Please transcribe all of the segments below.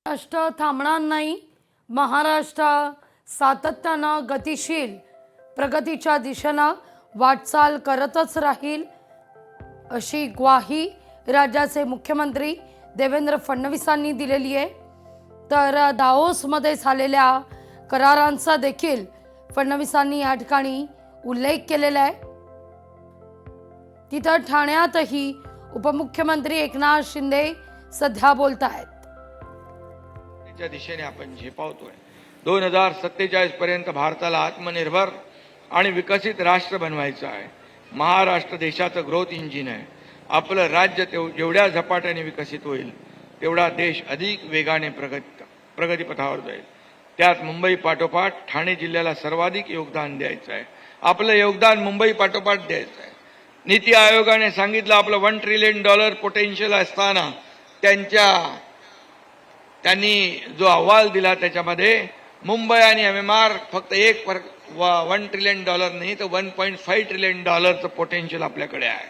महाराष्ट्र थांबणार नाही. महाराष्ट्र सातत्यानं गतिशील प्रगतीच्या दिशेनं वाटचाल करतच राहील अशी ग्वाही राज्याचे मुख्यमंत्री देवेंद्र फडणवीसांनी दिलेली आहे. तर दाओसमध्ये झालेल्या करारांचा देखील फडणवीसांनी या ठिकाणी उल्लेख केलेला आहे. तिथं ठाण्यातही उपमुख्यमंत्री एकनाथ शिंदे सध्या बोलत आहेत. त्या दिशेने आपण झेपावतोय. 2047 पर्यंत भारताला आत्मनिर्भर आणि विकसित राष्ट्र बनवायचं आहे. महाराष्ट्र देशाचं ग्रोथ इंजिन आहे. आपलं राज्य जेवढ्या झपाट्याने विकसित होईल तेवढा देश अधिक वेगाने प्रगतीपथावर जाईल. त्यात मुंबई पाठोपाठ ठाणे जिल्ह्याला सर्वाधिक योगदान द्यायचं आहे. आपलं योगदान मुंबई पाठोपाठ द्यायचं आहे. नीती आयोगाने सांगितलं आपलं $1 ट्रिलियन पोटेन्शियल असताना त्यांनी जो अहवाल दिला त्याच्यामध्ये मुंबई आणि MMR फक्त $1 ट्रिलियन नाही तर $1.5 ट्रिलियन पोटेन्शियल आपल्याकडे आहे.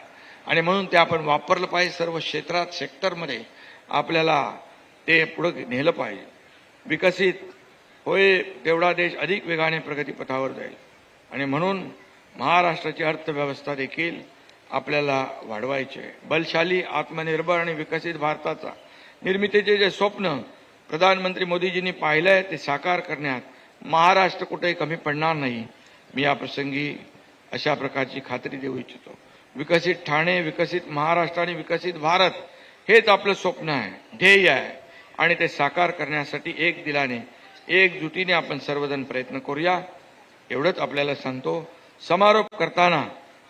आणि म्हणून ते आपण वापरलं पाहिजे. सर्व क्षेत्रात सेक्टरमध्ये आपल्याला ते पुढे नेलं पाहिजे. विकसित होय तेवढा देश अधिक वेगाने प्रगतीपथावर जाईल. आणि म्हणून महाराष्ट्राची अर्थव्यवस्था देखील आपल्याला वाढवायची आहे. बलशाली आत्मनिर्भर आणि विकसित भारताचा निर्मितीचे जे स्वप्न प्रधानमंत्री मोदीजींनी पाहिलं आहे ते साकार करण्यात महाराष्ट्र कुठेही कमी पडणार नाही. मी या प्रसंगी अशा प्रकारची खात्री देऊ इच्छितो. विकसित ठाणे, विकसित महाराष्ट्र आणि विकसित भारत हेच आपलं स्वप्न आहे, ध्येय आहे. आणि ते साकार करण्यासाठी एक दिलाने एकजुटीने आपण सर्वजण प्रयत्न करूया एवढंच आपल्याला सांगतो. समारोप करताना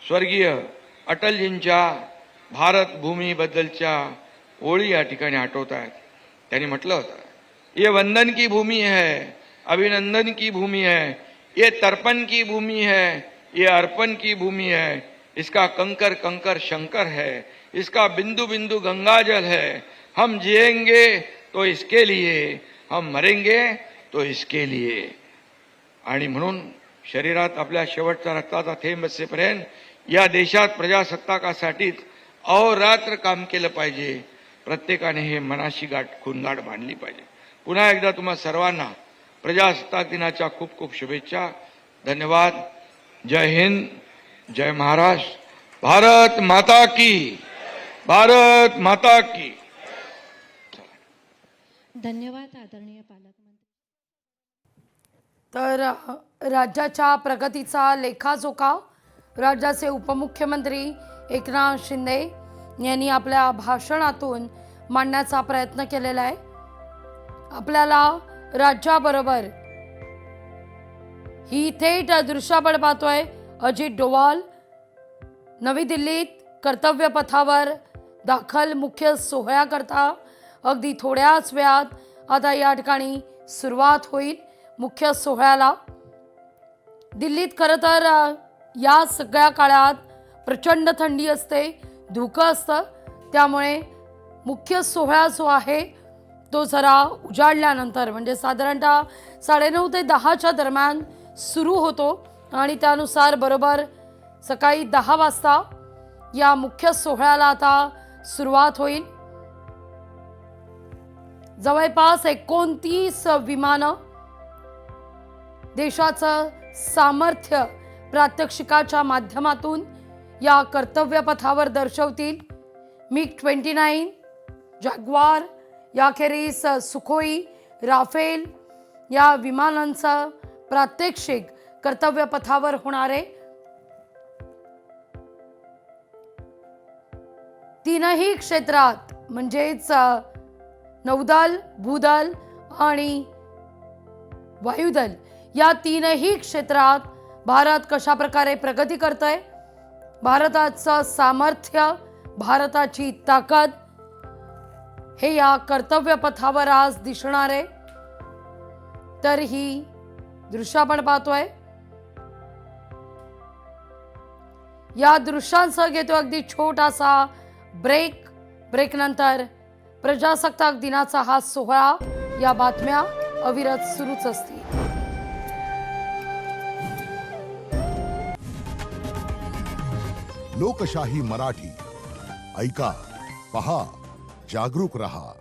स्वर्गीय अटलजींच्या भारत भूमीबद्दलच्या ओळी या ठिकाणी आठवत आहेत. त्यांनी म्हटलं होतं, ये वंदन की भूमि है, अभिनंदन की भूमि है, ये तर्पण की भूमि है, ये अर्पण की भूमि है, इसका कंकर कंकर शंकर है, इसका बिंदु बिंदु गंगाजल है. हम जिएंगे तो इसके लिए, हम मरेंगे तो इसके लिए. आणि म्हणून शरीरात आपल्या शेवटचा रक्ताचा थेंब असेपर्यंत या देशात प्रजासत्ताकासाठीच अहोरात्र काम केलं पाहिजे. प्रत्येकाने हे मनाशी खूणगाठ बांधली पाहिजे. पुन्हा एकदा तुम्हा सर्वांना प्रजासत्ताक दिनाच्या खूप खूप शुभेच्छा. धन्यवाद. जय हिंद, जय महाराष्ट्र. भारत माता की, भारत माता की. धन्यवाद आदरणीय पालकमंत्री. तर राज्याच्या प्रगतीचा लेखाजोखा राज्याचे उपमुख्यमंत्री एकनाथ शिंदे यांनी आपल्या भाषणातून मांडण्याचा प्रयत्न केलेला आहे. आपल्याला राज्याबरोबर ही थेट दृश्यापट पाहतोय. अजित डोवाल नवी दिल्लीत कर्तव्य पथावर दाखल. मुख्य सोहळ्याकरता अगदी थोड्याच वेळात आता या ठिकाणी सुरुवात होईल मुख्य सोहळ्याला. दिल्लीत खरं तर या सगळ्या काळात प्रचंड थंडी असते, धुकं असतं. त्यामुळे मुख्य सोहळा जो आहे तो जरा उजाडल्यानंतर म्हणजे साधारणतः 9:30 ते 10च्या दरम्यान सुरू होतो. आणि त्यानुसार बरोबर सकाळी 10 वाजता या मुख्य सोहळ्याला आता सुरुवात होईल. जवळपास 29 विमानं देशाचं सामर्थ्य प्रात्यक्षिकाच्या माध्यमातून या कर्तव्य पथावर दर्शवतील. MiG-29, जॅग्वार, याखेरीज सुखोई, राफेल या विमानांचं प्रात्यक्षिक कर्तव्य पथावर होणार आहे. तीनही क्षेत्रात म्हणजेच नौदल, भूदल आणि वायुदल या तीनही क्षेत्रात भारत कशा प्रकारे प्रगती करतोय, भारताचं सामर्थ्य, भारताची ताकद हे या कर्तव्य पथावर आज दिसणार आहे. तर ही दृश्य आपण पाहतोय. या दृश्यांसह घेतो अगदी छोटासा ब्रेक नंतर प्रजासत्ताक दिनाचा हा सोहळा. या बातम्या अविरत सुरूच असतील. लोकशाही मराठी ऐका, पहा, जागरूक रहा.